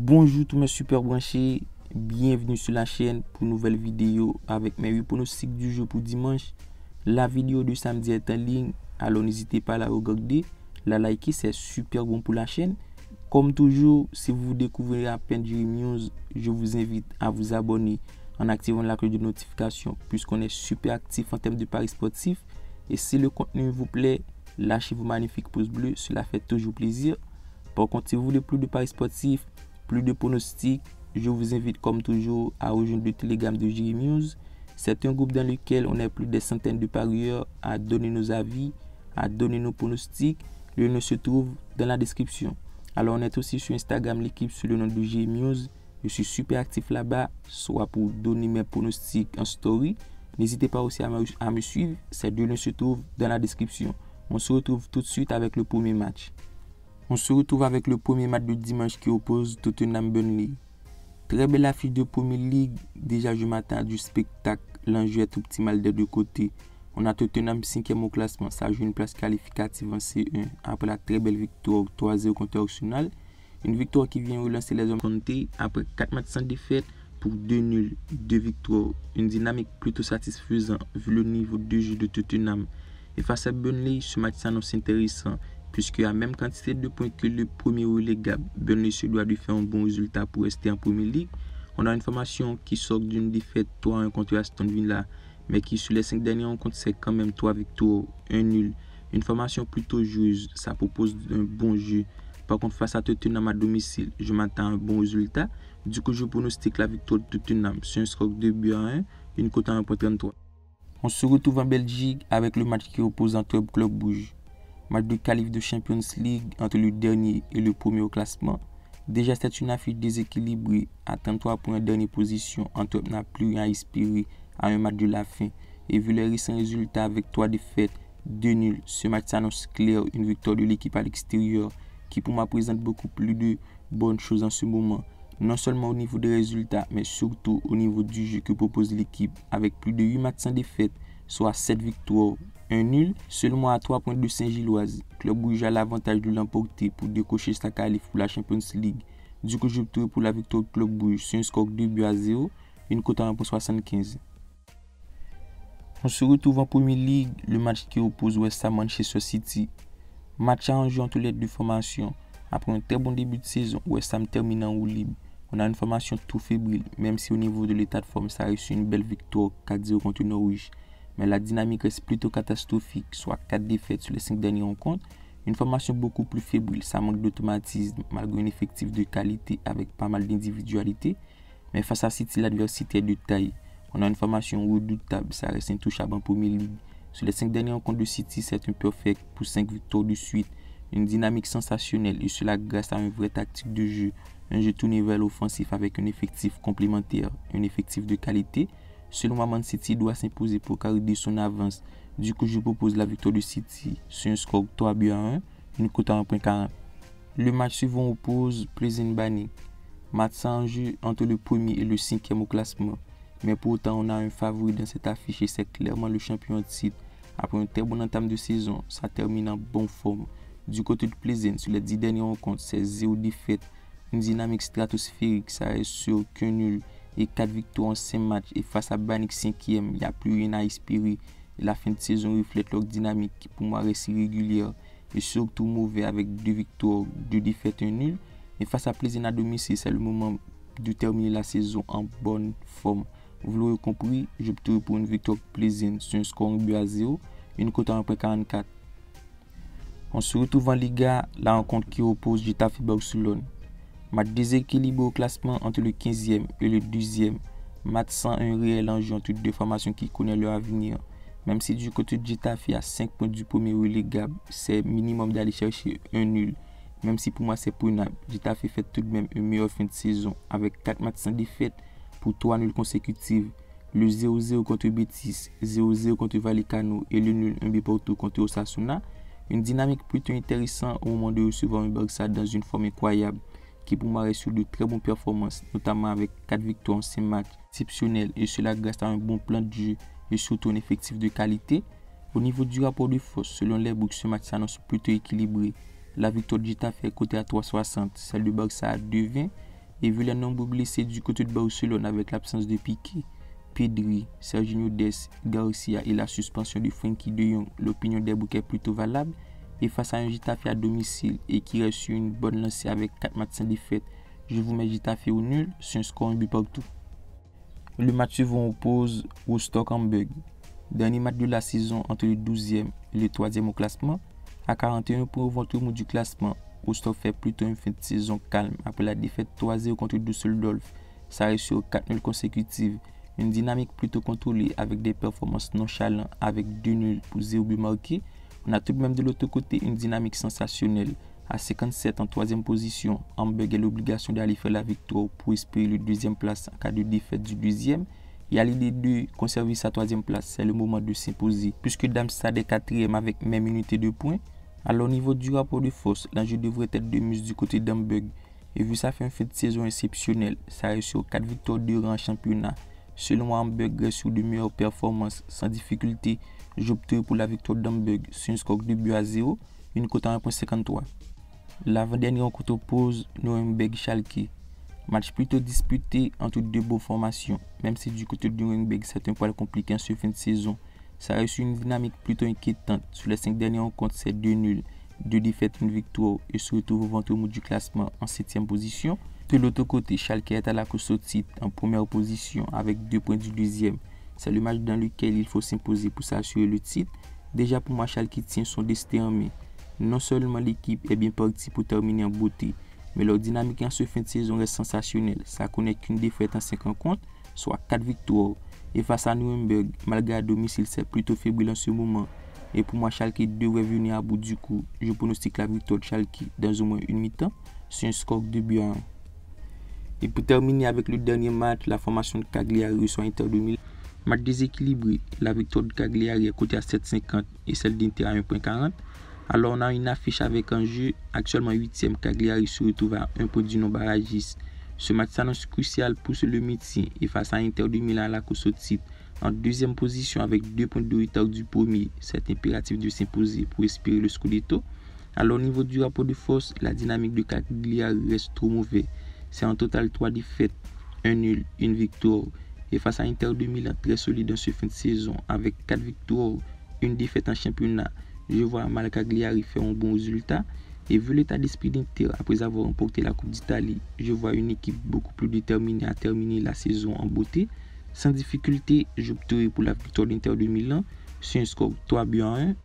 Bonjour tous mes super branchés, bienvenue sur la chaîne pour une nouvelle vidéo avec mes 8 pronostics du jeu pour dimanche. La vidéo de samedi est en ligne, alors n'hésitez pas à la regarder, la liker, c'est super bon pour la chaîne. Comme toujours, si vous découvrez à peine Jerry News, je vous invite à vous abonner en activant la cloche de notification puisqu'on est super actif en termes de paris sportifs. Et si le contenu vous plaît, lâchez vos magnifiques pouces bleus, cela fait toujours plaisir. Par contre, si vous voulez plus de paris sportifs, plus de pronostics, je vous invite comme toujours à rejoindre le Telegram de Jerry News. C'est un groupe dans lequel on est plus des centaines de parieurs à donner nos avis, à donner nos pronostics. Le lien se trouve dans la description. Alors on est aussi sur Instagram, l'équipe sous le nom de Jerry News. Je suis super actif là-bas, soit pour donner mes pronostics en story. N'hésitez pas aussi à me suivre, ces deux liens se trouvent dans la description. On se retrouve tout de suite avec le premier match. On se retrouve avec le premier match de dimanche qui oppose Tottenham-Burnley. Très belle affiche de Premier League. Déjà, je m'attends à du spectacle. L'enjeu est optimal des deux côtés. On a Tottenham 5e au classement. Ça joue une place qualificative en C1 après la très belle victoire 3-0 contre Arsenal. Une victoire qui vient relancer les hommes comptés après 4 matchs sans défaite pour 2 nuls, 2 victoires. Une dynamique plutôt satisfaisante vu le niveau de jeu de Tottenham. Et face à Burnley, ce match s'annonce intéressant puisqu'il y a la même quantité de points que le premier relégable. Burnley se doit de faire un bon résultat pour rester en Premier League. On a une formation qui sort d'une défaite 3-1 contre Aston Villa, mais qui sur les 5 derniers rencontres c'est quand même 3 victoires, 1 nul. Une formation plutôt joueuse, ça propose un bon jeu. Par contre, face à Tottenham à domicile, je m'attends à un bon résultat. Du coup, je pronostique la victoire de Tottenham sur un score de 2-1, une cote à 1.33. On se retrouve en Belgique avec le match qui oppose Antwerp Club Brugge. Match de qualif de Champions League entre le dernier et le premier au classement. Déjà, c'est une affiche déséquilibrée. À 33 points en dernière position, Antwerp n'a plus rien à espérer à un match de la fin. Et vu les récents résultats avec 3 défaites, 2 nuls, ce match s'annonce clair, une victoire de l'équipe à l'extérieur qui pour moi présente beaucoup plus de bonnes choses en ce moment. Non seulement au niveau des résultats, mais surtout au niveau du jeu que propose l'équipe avec plus de 8 matchs sans défaite, soit 7 victoires, 1 nul, seulement à 3 points de Saint-Gilloise. Club Brugge a l'avantage de l'emporter pour décocher sa qualif pour la Champions League. Du coup, je opterai pour la victoire du Club Brugge sur un score de 2-0, une cote à 1.75. On se retrouve en Premier League, le match qui oppose West Ham Manchester City. Match à enjeu entre les deux formations. Après un très bon début de saison, West Ham termine en roue libre. On a une formation tout fébrile, même si au niveau de l'état de forme, ça a reçu une belle victoire 4-0 contre Norwich. Mais la dynamique reste plutôt catastrophique, soit 4 défaites sur les 5 dernières rencontres. Une formation beaucoup plus fébrile, ça manque d'automatisme malgré un effectif de qualité avec pas mal d'individualité. Mais face à City, l'adversité est de taille. On a une formation redoutable, ça reste intouchable en Premier League. Sur les 5 dernières rencontres de City, c'est un perfect pour 5 victoires de suite. Une dynamique sensationnelle et cela grâce à une vraie tactique de jeu. Un jeu tourné vers l'offensif avec un effectif complémentaire, un effectif de qualité. Selon moi, Man City doit s'imposer pour garder son avance. Du coup, je propose la victoire de City sur un score 3-1, une cote à 1.40. Le match suivant oppose Pleasant Banny. Match sans jeu entre le premier et le 5e au classement. Mais pourtant, on a un favori dans cette affiche et c'est clairement le champion de titre. Après un très bon entame de saison, ça termine en bonne forme. Du côté de Pleasant, sur les 10 dernières rencontres, c'est 0 défaite. Une dynamique stratosphérique, ça reste sur aucun nul. Et 4 victoires en 5 matchs. Et face à Banik 5e, il n'y a plus rien à espérer. Et la fin de saison reflète leur dynamique qui pour moi reste irrégulière. Et surtout mauvais avec 2 victoires, 2 défaites et 1 nul. Et face à Pleasant à domicile, c'est le moment de terminer la saison en bonne forme. Vous l'aurez compris, j'opterai pour une victoire Pleasant sur un score 1-0, une cote à 1.44. On se retrouve en Liga, la rencontre qui oppose Getafe Barcelone. Match déséquilibré au classement entre le 15e et le 12e. Match sans un réel enjeu entre deux formations qui connaissent leur avenir. Même si du côté de Getafe, il y a 5 points du premier relégable, c'est minimum d'aller chercher un nul. Même si pour moi c'est prenable. Getafe fait tout de même une meilleure fin de saison avec 4 matchs sans défaite pour 3 nuls consécutifs. Le 0-0 contre Betis, 0-0 contre Vallecano et le nul 1 but partout contre Osasuna. Une dynamique plutôt intéressante au moment de recevoir un Barça dans une forme incroyable, qui pour moi reste sur de très bonnes performances, notamment avec 4 victoires en 5 matchs exceptionnels et cela grâce à un bon plan de jeu et surtout un effectif de qualité. Au niveau du rapport de force, selon les books, ce match s'annonce plutôt équilibré. La victoire de Getafe est cotée à 3,60, celle du Barça à 2,20 Et vu les nombreux blessés du côté de Barcelone avec l'absence de Piqué, Pedri, Serginho Dest, Garcia et la suspension de Frenkie de Jong, l'opinion des bouquets est plutôt valable. Et face à un Getafe à domicile et qui reste sur une bonne lancée avec 4 matchs sans défaite, je vous mets Getafe au nul sur un score 1 but partout. Le match suivant oppose Rostock-Hamburg. Dernier match de la saison entre le 12e et le 3e au classement. À 41 points au ventre mou du classement, Rostock fait plutôt une fin de saison calme après la défaite 3-0 contre Düsseldorf. Ça reste sur 4 nuls consécutives. Une dynamique plutôt contrôlée avec des performances nonchalantes avec 2 nuls pour 0 but marqué. On a tout de même de l'autre côté une dynamique sensationnelle. À 57 en 3e position, Hamburg a l'obligation d'aller faire la victoire pour espérer le 2e place en cas de défaite du 2e. Et à l'idée de conserver sa 3e place, c'est le moment de s'imposer. Puisque Darmstadt est 4e avec même unité de points. Alors au niveau du rapport de force, l'enjeu devrait être de mise du côté d'Hamburg. Et vu ça fait un fin de saison exceptionnel, ça reste sur 4 victoires de rang en championnat. Selon moi, Hamburg reste sur de meilleures performances sans difficulté. J'opterai pour la victoire d'Hamburg sur un score de 2-0, une cote à 1,53. L'avant-dernière rencontre oppose Nuremberg-Schalke. Match plutôt disputé entre deux beaux formations. Même si du côté de Nuremberg c'est un poil compliqué en ce fin de saison, ça reste une dynamique plutôt inquiétante. Sur les 5 dernières rencontres, c'est 2 nuls, 2 défaites, 1 victoire et se retrouve au ventre mou du classement en 7e position. De l'autre côté, Schalke est à la course au titre en première position avec 2 points du 2e. C'est le match dans lequel il faut s'imposer pour s'assurer le titre. Déjà pour moi, Schalke tient son destin en main. Non seulement l'équipe est bien partie pour terminer en beauté, mais leur dynamique en ce fin de saison reste sensationnelle. Ça connaît qu'une défaite en 5 rencontres, soit 4 victoires. Et face à Nuremberg, malgré à domicile, c'est plutôt fébrile en ce moment. Et pour moi, Schalke devrait venir à bout du coup. Je pronostique la victoire de Schalke dans au moins une mi-temps sur un score de 2-1. Et pour terminer avec le dernier match, la formation de Cagliari sur Inter de Milan. Match déséquilibré, la victoire de Cagliari est cotée à 7,50 et celle d'Inter à 1,40. Alors on a une affiche avec un jeu actuellement 8e, Cagliari se retrouve à 1 point du non-barragiste. Ce match s'annonce crucial pour le maintien et face à Inter de Milan à la course au titre. En 2e position avec 2 points de retard du premier, c'est impératif de s'imposer pour espérer le Scudetto. Alors au niveau du rapport de force, la dynamique de Cagliari reste trop mauvaise. C'est en total 3 défaites, 1 nul, 1 victoire. Et face à Inter de Milan, très solide en ce fin de saison, avec 4 victoires, 1 défaite en championnat, je vois mal Cagliari faire un bon résultat. Et vu l'état d'esprit d'Inter après avoir remporté la Coupe d'Italie, je vois une équipe beaucoup plus déterminée à terminer la saison en beauté. Sans difficulté, j'opterai pour la victoire d'Inter de Milan sur un score 3-1.